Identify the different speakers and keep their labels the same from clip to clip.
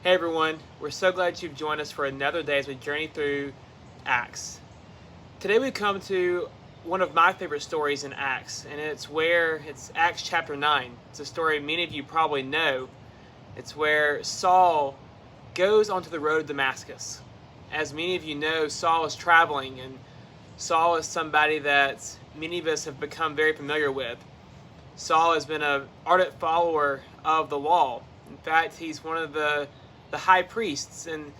Speaker 1: Hey everyone, we're so glad you've joined us for another day as we journey through Acts. Today we come to one of my favorite stories in Acts, and it's Acts chapter 9. It's a story many of you probably know. It's where Saul goes onto the road to Damascus. As many of you know, Saul is traveling, and Saul is somebody that many of us have become very familiar with. Saul has been an ardent follower of the law. In fact, he's one of the high priests, and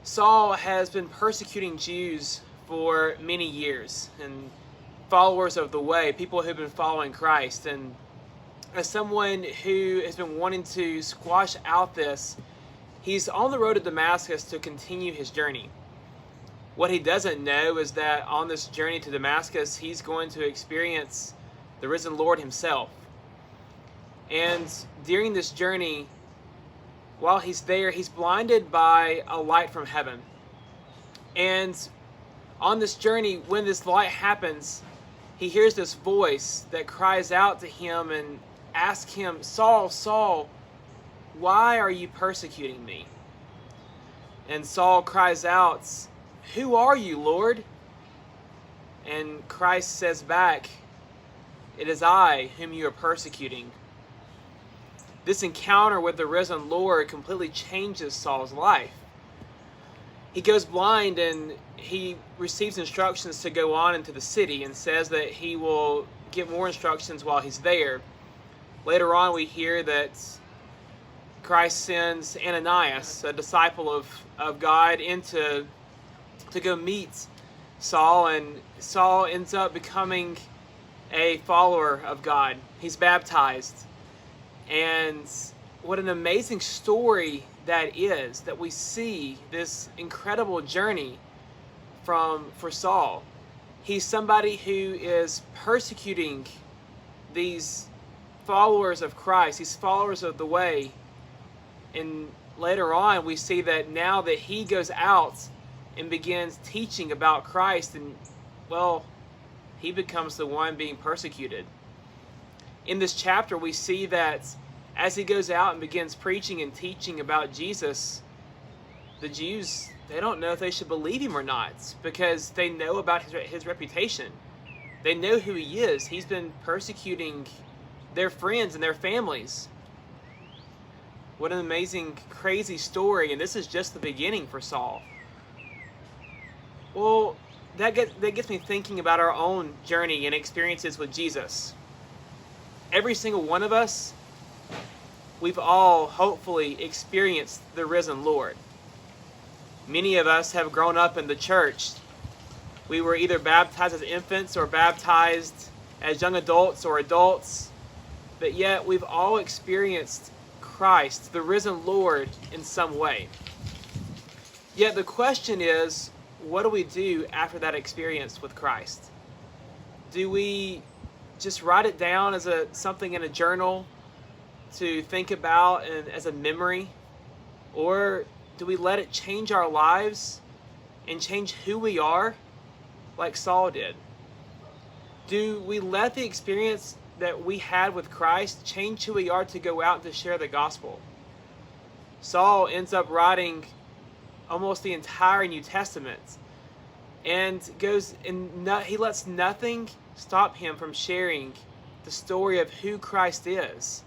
Speaker 1: Saul has been persecuting Jews for many years, and followers of the way, people who've been following Christ. And as someone who has been wanting to squash out this, he's on the road to Damascus to continue his journey. What he doesn't know is that on this journey to Damascus, he's going to experience the risen Lord himself. And during this journey, while he's there, he's blinded by a light from heaven. And on this journey, when this light happens, he hears this voice that cries out to him and asks him, "Saul, Saul, why are you persecuting me?" And Saul cries out, "Who are you, Lord?" And Christ says back, "It is I whom you are persecuting." This encounter with the risen Lord completely changes Saul's life. He goes blind and he receives instructions to go on into the city and says that he will get more instructions while he's there. Later on, we hear that Christ sends Ananias, a disciple of God, to go meet Saul, and Saul ends up becoming a follower of God. He's baptized. And what an amazing story that is, that we see this incredible journey for Saul. He's somebody who is persecuting these followers of Christ, these followers of the way. And later on, we see that now that he goes out and begins teaching about Christ, and well, he becomes the one being persecuted. In this chapter, we see that as he goes out and begins preaching and teaching about Jesus, the Jews, they don't know if they should believe him or not, because they know about his reputation. They know who he is. He's been persecuting their friends and their families. What an amazing, crazy story, and this is just the beginning for Saul. Well, that gets me thinking about our own journey and experiences with Jesus. Every single one of us, we've all hopefully experienced the risen Lord. Many of us have grown up in the church. We were either baptized as infants or baptized as young adults or adults, but yet we've all experienced Christ, the risen Lord, in some way. Yet the question is, what do we do after that experience with Christ? Do we just write it down as something in a journal to think about and as a memory? Or do we let it change our lives and change who we are like Saul did? Do we let the experience that we had with Christ change who we are to go out and to share the gospel? Saul ends up writing almost the entire New Testament, and he lets nothing stop him from sharing the story of who Christ is.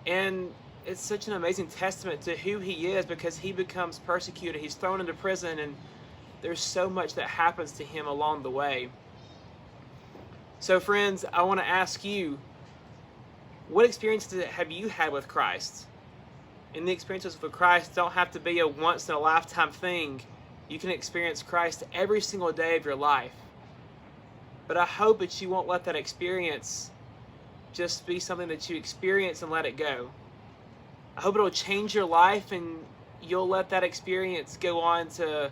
Speaker 1: And it's such an amazing testament to who he is, because he becomes persecuted, he's thrown into prison, and there's so much that happens to him along the way. So friends, I want to ask you, what experiences have you had with Christ? And the experiences with Christ don't have to be a once-in-a-lifetime thing. You can experience Christ every single day of your life. But I hope that you won't let that experience just be something that you experience and let it go. I hope it'll change your life, and you'll let that experience go on to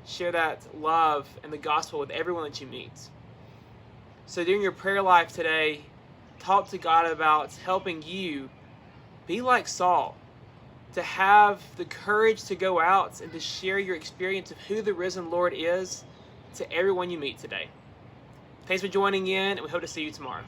Speaker 1: share that love and the gospel with everyone that you meet. So during your prayer life today, talk to God about helping you be like Saul, to have the courage to go out and to share your experience of who the risen Lord is to everyone you meet today. Thanks for joining in, and we hope to see you tomorrow.